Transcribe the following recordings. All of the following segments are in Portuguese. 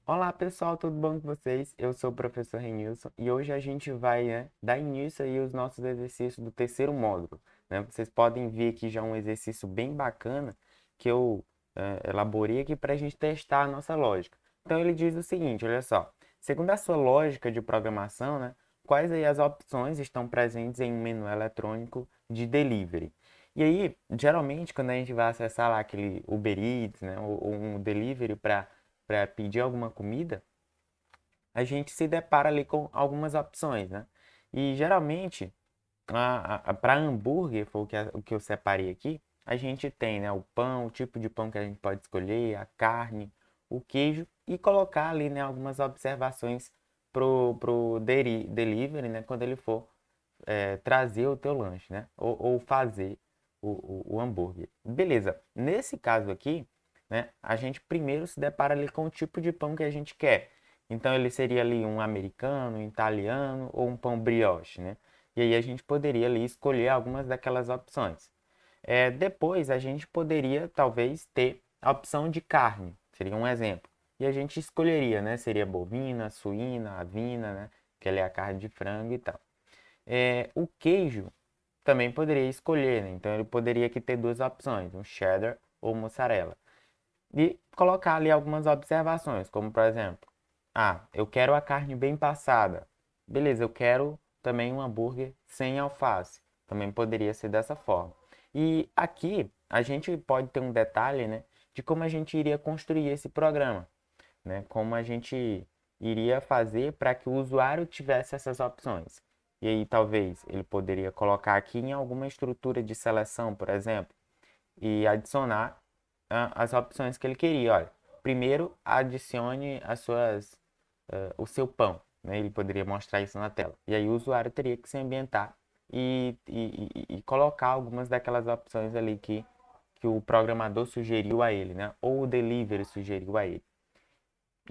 Olá pessoal, tudo bom com vocês? Eu sou o professor Renilson e hoje a gente vai, dar início aí aos nossos exercícios do terceiro módulo, né? Vocês podem ver aqui já um exercício bem bacana que eu elaborei aqui para a gente testar a nossa lógica. Então ele diz o seguinte, olha só, segundo a sua lógica de programação, né, quais aí as opções estão presentes em um menu eletrônico de delivery? E aí, geralmente, quando a gente vai acessar lá aquele Uber Eats, né, ou um delivery para pedir alguma comida, a gente se depara ali com algumas opções, né? E geralmente, para hambúrguer, foi o que eu separei aqui, a gente tem, né, o pão, o tipo de pão que a gente pode escolher, a carne, o queijo e colocar ali, né, algumas observações pro delivery, né, quando ele for trazer o teu lanche, né? Ou fazer o hambúrguer. Beleza. Nesse caso aqui, né? A gente primeiro se depara ali com o tipo de pão que a gente quer. Então ele seria ali um americano, um italiano ou um pão brioche, né? E aí a gente poderia ali escolher algumas daquelas opções. Depois a gente poderia talvez ter a opção de carne, seria um exemplo. E a gente escolheria, né? Seria bovina, suína, avina, né? Que ela é a carne de frango e tal. O queijo também poderia escolher, né? Então ele poderia aqui ter duas opções, um cheddar ou mussarela. E colocar ali algumas observações, como por exemplo, eu quero a carne bem passada. Beleza, eu quero também um hambúrguer sem alface. Também poderia ser dessa forma. E aqui a gente pode ter um detalhe, né, de como a gente iria construir esse programa, né? Como a gente iria fazer para que o usuário tivesse essas opções. E aí talvez ele poderia colocar aqui em alguma estrutura de seleção, por exemplo, e adicionar as opções que ele queria. Olha, primeiro adicione o seu pão, né? Ele poderia mostrar isso na tela. E aí o usuário teria que se ambientar e colocar algumas daquelas opções ali que o programador sugeriu a ele, né? Ou o delivery sugeriu a ele.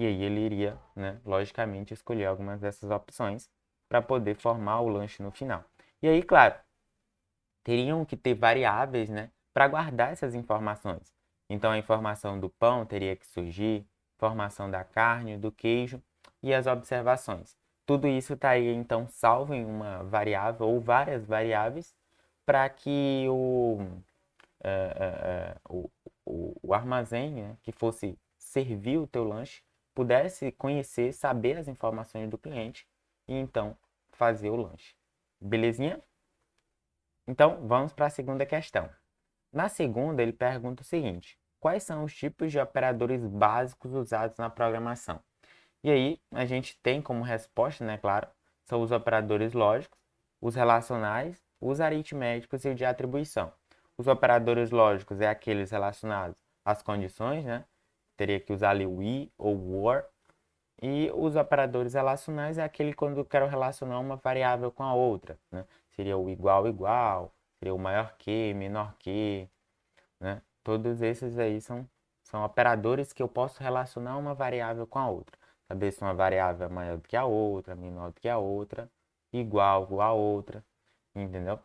E aí ele iria, né, logicamente, escolher algumas dessas opções para poder formar o lanche no final. E aí, claro, teriam que ter variáveis, né, para guardar essas informações. Então a informação do pão teria que surgir, informação da carne, do queijo e as observações. Tudo isso estaria então salvo em uma variável ou várias variáveis para que o armazém, né, que fosse servir o teu lanche, pudesse conhecer, saber as informações do cliente e então fazer o lanche. Belezinha? Então, vamos para a segunda questão. Na segunda, ele pergunta o seguinte: quais são os tipos de operadores básicos usados na programação? E aí, a gente tem como resposta, né, claro, são os operadores lógicos, os relacionais, os aritméticos e o de atribuição. Os operadores lógicos é aqueles relacionados às condições, né? Teria que usar ali o i ou o or. E os operadores relacionais é aquele quando eu quero relacionar uma variável com a outra, né? Seria o igual igual, seria o maior que, menor que, né? Todos esses aí são operadores que eu posso relacionar uma variável com a outra. Saber se uma variável é maior do que a outra, menor do que a outra, igual a outra, entendeu?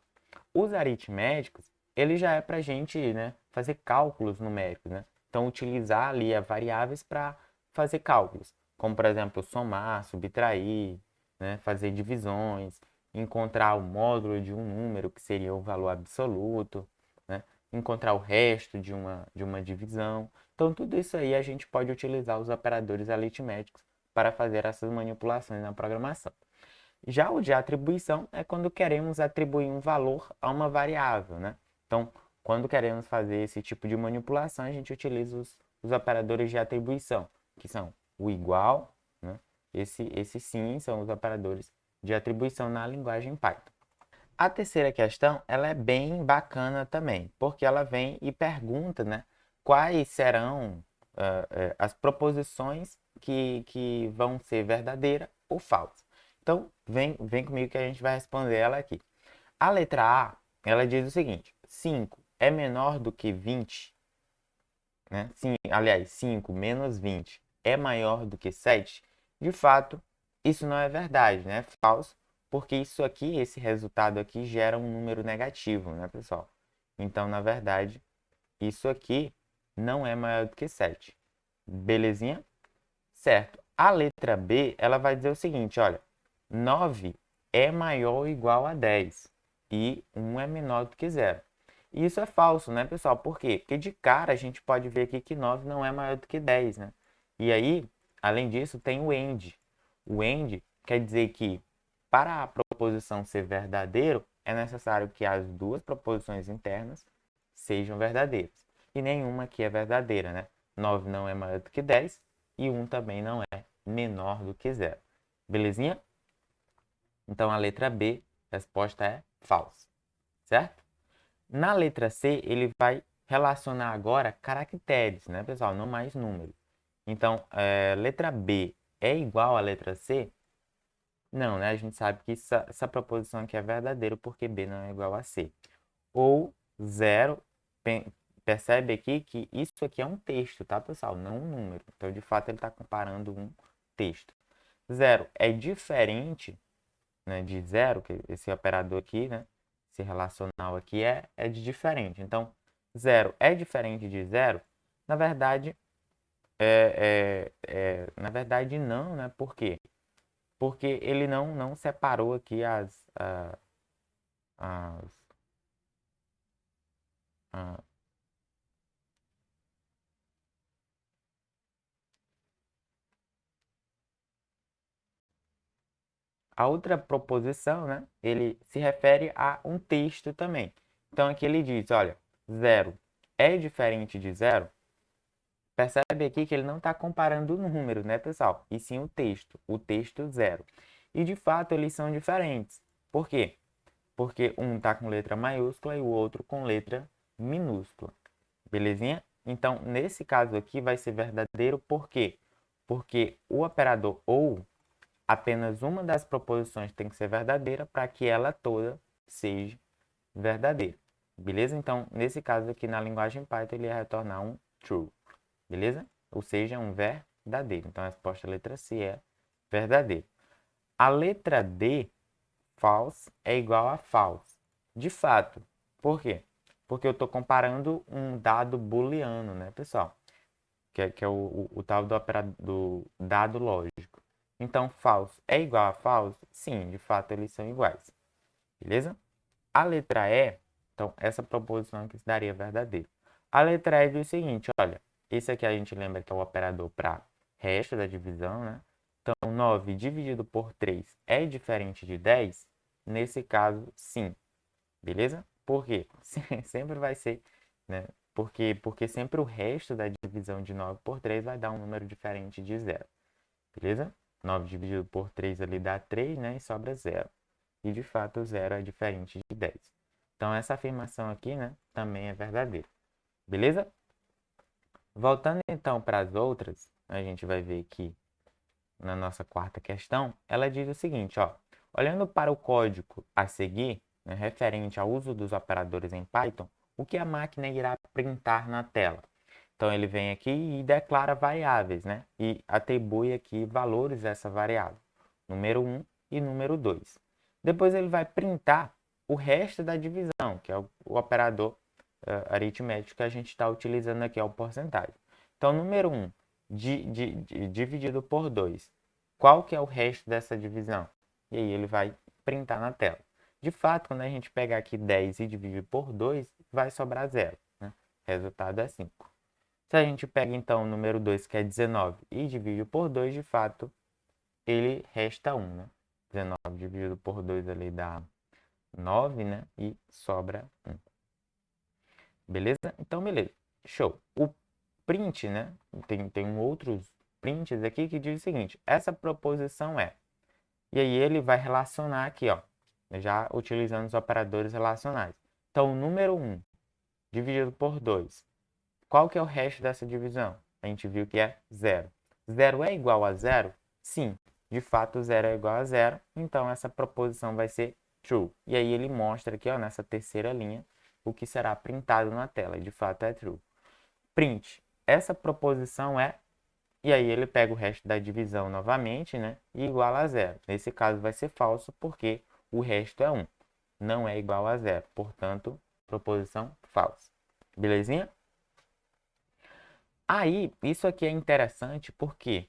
Os aritméticos, ele já é para a gente, né, fazer cálculos numéricos, né? Então, utilizar ali as variáveis para fazer cálculos, como, por exemplo, somar, subtrair, né, fazer divisões, encontrar o módulo de um número, que seria o valor absoluto, né? Encontrar o resto de uma divisão. Então, tudo isso aí a gente pode utilizar os operadores aritméticos para fazer essas manipulações na programação. Já o de atribuição é quando queremos atribuir um valor a uma variável, né? Então, quando queremos fazer esse tipo de manipulação, a gente utiliza os operadores de atribuição, que são o igual, né? Esse sim são os operadores de atribuição na linguagem Python. A terceira questão, ela é bem bacana também, porque ela vem e pergunta, né, quais serão as proposições que vão ser verdadeira ou falsa. Então, vem comigo que a gente vai responder ela aqui. A letra A, ela diz o seguinte: 5 é menor do que 20, né? Sim, aliás, 5 menos 20 é maior do que 7. De fato, isso não é verdade, né? É falso, porque isso aqui, esse resultado aqui, gera um número negativo, né, pessoal? Então, na verdade, isso aqui não é maior do que 7. Belezinha? Certo. A letra B, ela vai dizer o seguinte, olha, 9 é maior ou igual a 10 e 1 é menor do que zero. E isso é falso, né, pessoal? Por quê? Porque de cara a gente pode ver aqui que 9 não é maior do que 10, né? E aí, além disso, tem o AND. O AND quer dizer que para a proposição ser verdadeiro, é necessário que as duas proposições internas sejam verdadeiras. E nenhuma aqui é verdadeira, né? 9 não é maior do que 10 e 1 também não é menor do que zero. Belezinha? Então, a letra B, a resposta é falsa, certo? Na letra C, ele vai relacionar agora caracteres, né, pessoal? Não mais números. Então, letra B é igual à letra C? Não, né? A gente sabe que essa proposição aqui é verdadeira porque B não é igual a C. Ou zero, percebe aqui que isso aqui é um texto, tá, pessoal? Não um número. Então, de fato, ele está comparando um texto. Zero é diferente, né, de zero, que esse operador aqui, né, esse relacional aqui é de diferente. Então, zero é diferente de zero? Na verdade, na verdade não, né? Por quê? Porque ele não separou aqui as, a- a outra proposição, né? Ele se refere a um texto também. Então, aqui ele diz, olha, zero é diferente de zero? Percebe aqui que ele não está comparando o número, né, pessoal? E sim o texto zero. E, de fato, eles são diferentes. Por quê? Porque um está com letra maiúscula e o outro com letra minúscula. Belezinha? Então, nesse caso aqui, vai ser verdadeiro por quê? Porque o operador ou, apenas uma das proposições tem que ser verdadeira para que ela toda seja verdadeira. Beleza? Então, nesse caso aqui, na linguagem Python, ele ia retornar um true. Beleza? Ou seja, um verdadeiro. Então, a resposta letra C é verdadeiro. A letra D, false, é igual a false. De fato. Por quê? Porque eu estou comparando um dado booleano, né, pessoal? Que é o tal do dado lógico. Então, false é igual a false? Sim, de fato, eles são iguais. Beleza? A letra E, então, essa proposição aqui se daria verdadeiro. A letra E diz o seguinte, olha, esse aqui a gente lembra que é o operador para resto da divisão, né? Então, 9 dividido por 3 é diferente de 10? Nesse caso, sim. Beleza? Por quê? Sempre vai ser, né? Porque sempre o resto da divisão de 9 por 3 vai dar um número diferente de zero. Beleza? 9 dividido por 3 ali dá 3, né? E sobra zero. E, de fato, o zero é diferente de 10. Então, essa afirmação aqui, né? Também é verdadeira. Beleza? Voltando, então, para as outras, a gente vai ver aqui na nossa quarta questão, ela diz o seguinte, ó. Olhando para o código a seguir, né, referente ao uso dos operadores em Python, o que a máquina irá printar na tela? Então, ele vem aqui e declara variáveis, né? E atribui aqui valores dessa variável, número 1 e número 2. Depois, ele vai printar o resto da divisão, que é o operador aritmético que a gente está utilizando aqui, é o porcentagem. Então, número 1, dividido por 2. Qual que é o resto dessa divisão? E aí, ele vai printar na tela. De fato, quando a gente pegar aqui 10 e dividir por 2, vai sobrar zero, né? Resultado é 5. Se a gente pega, então, o número 2, que é 19, e divide por 2, de fato, ele resta 1, né? 19 dividido por 2 ali dá 9, né? E sobra 1. Beleza? Então, beleza. Show. O print, né? Tem outros prints aqui que diz o seguinte. Essa proposição é... E aí ele vai relacionar aqui, ó. Já utilizando os operadores relacionais. Então, o número 1 dividido por 2. Qual que é o resto dessa divisão? A gente viu que é zero. Zero é igual a zero? Sim. De fato, zero é igual a zero. Então, essa proposição vai ser true. E aí ele mostra aqui, ó, nessa terceira linha, o que será printado na tela. E de fato é true. Print. Essa proposição é... E aí ele pega o resto da divisão novamente, né? E iguala a zero. Nesse caso vai ser falso porque o resto é 1. Não é igual a zero. Portanto, proposição falsa. Belezinha? Aí, isso aqui é interessante porque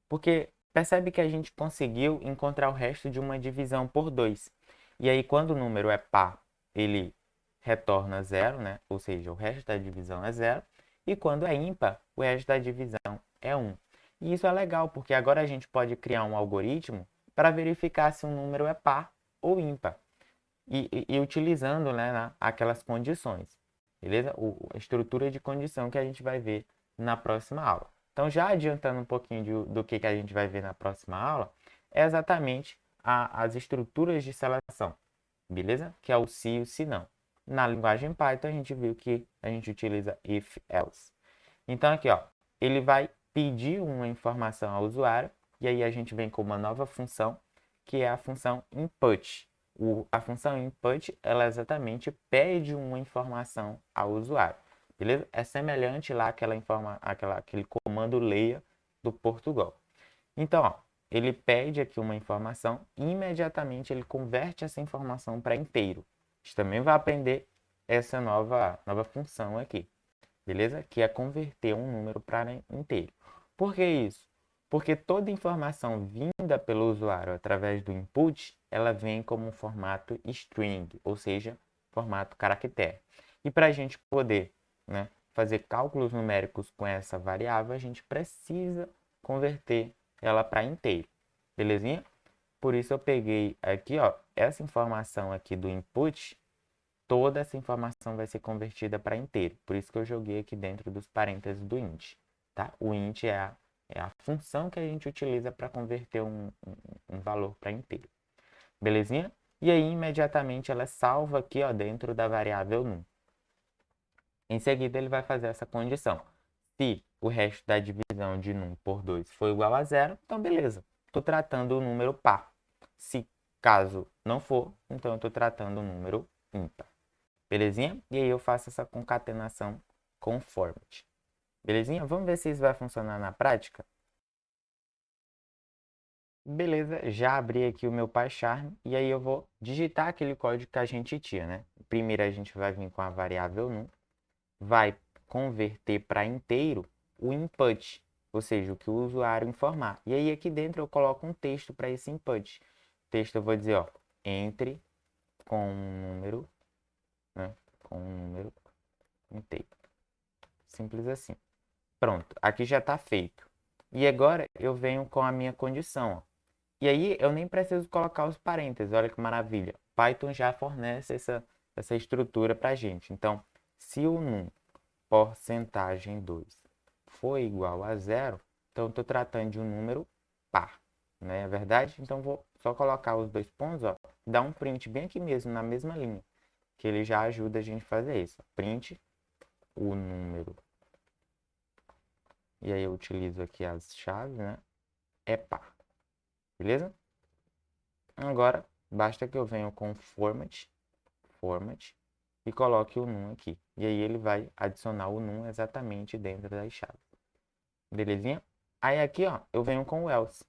Porque percebe que a gente conseguiu encontrar o resto de uma divisão por 2. E aí, quando o número é par, ele retorna zero, né? Ou seja, o resto da divisão é zero. E quando é ímpar, o resto da divisão é 1. E isso é legal, porque agora a gente pode criar um algoritmo para verificar se um número é par ou ímpar. E utilizando, né, aquelas condições. Beleza? A estrutura de condição que a gente vai ver na próxima aula. Então, já adiantando um pouquinho do que a gente vai ver na próxima aula, é exatamente as estruturas de seleção, beleza? Que é o se e o se não. Na linguagem Python, a gente viu que a gente utiliza if, else. Então, aqui, ó, ele vai pedir uma informação ao usuário, e aí a gente vem com uma nova função, que é a função input. A função input, ela exatamente pede uma informação ao usuário, beleza? É semelhante lá aquele comando leia do Portugal. Então, ó, ele pede aqui uma informação e imediatamente ele converte essa informação para inteiro. A gente também vai aprender essa nova função aqui, beleza? Que é converter um número para inteiro. Por que isso? Porque toda informação vinda pelo usuário através do input, ela vem como um formato string, ou seja, formato caractere. E para a gente poder, né, fazer cálculos numéricos com essa variável, a gente precisa converter ela para inteiro, belezinha? Por isso eu peguei aqui, ó, essa informação aqui do input, toda essa informação vai ser convertida para inteiro. Por isso que eu joguei aqui dentro dos parênteses do int, tá? O int é a função que a gente utiliza para converter um valor para inteiro. Belezinha? E aí, imediatamente, ela salva aqui, ó, dentro da variável num. Em seguida, ele vai fazer essa condição. Se o resto da divisão de num por 2 for igual a zero, então beleza. Estou tratando o número par. Se caso não for, então eu estou tratando o número ímpar. Belezinha? E aí eu faço essa concatenação com format. Belezinha? Vamos ver se isso vai funcionar na prática? Beleza, já abri aqui o meu PyCharm e aí eu vou digitar aquele código que a gente tinha, né? Primeiro a gente vai vir com a variável num, vai converter para inteiro o input, ou seja, o que o usuário informar. E aí aqui dentro eu coloco um texto para esse input. Texto eu vou dizer, ó, entre com um número, né? Com um número inteiro. Simples assim. Pronto, aqui já está feito. E agora eu venho com a minha condição, ó. E aí eu nem preciso colocar os parênteses, olha que maravilha. Python já fornece essa estrutura para a gente. Então, se o num porcentagem 2 for igual a zero, então eu estou tratando de um número par, não é verdade? Então vou só colocar os dois pontos, ó, dar um print bem aqui mesmo, na mesma linha, que ele já ajuda a gente a fazer isso. Print o número. E aí eu utilizo aqui as chaves, né? É par. Beleza? Agora, basta que eu venha com format e coloque o num aqui. E aí ele vai adicionar o num exatamente dentro das chaves. Belezinha? Aí aqui, ó, eu venho com o else.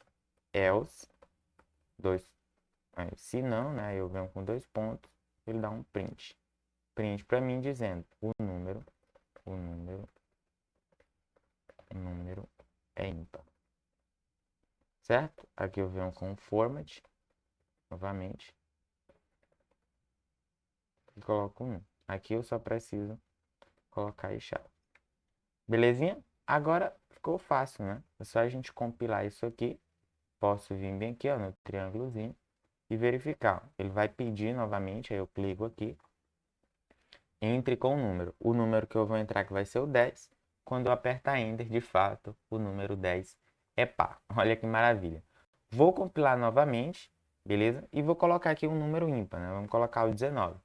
Else, se não, né, eu venho com dois pontos, ele dá um print. Print para mim dizendo o número é ímpar. Certo? Aqui eu venho com o format, novamente, e coloco um. Aqui eu só preciso colocar a chave. Belezinha? Agora ficou fácil, né? É só a gente compilar isso aqui. Posso vir bem aqui, ó, no triângulozinho e verificar. Ele vai pedir novamente, aí eu clico aqui. Entre com o número. O número que eu vou entrar que vai ser o 10. Quando eu apertar Enter, de fato, o número 10 é par. Olha que maravilha. Vou compilar novamente, beleza? E vou colocar aqui um número ímpar, né? Vamos colocar o 19.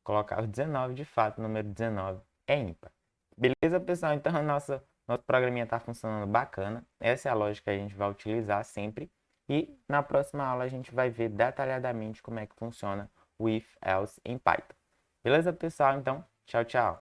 Colocar o 19, de fato, o número 19 é ímpar. Beleza, pessoal? Então, nosso programinha está funcionando bacana. Essa é a lógica que a gente vai utilizar sempre. E na próxima aula a gente vai ver detalhadamente como é que funciona o if, else em Python. Beleza, pessoal? Então, tchau, tchau.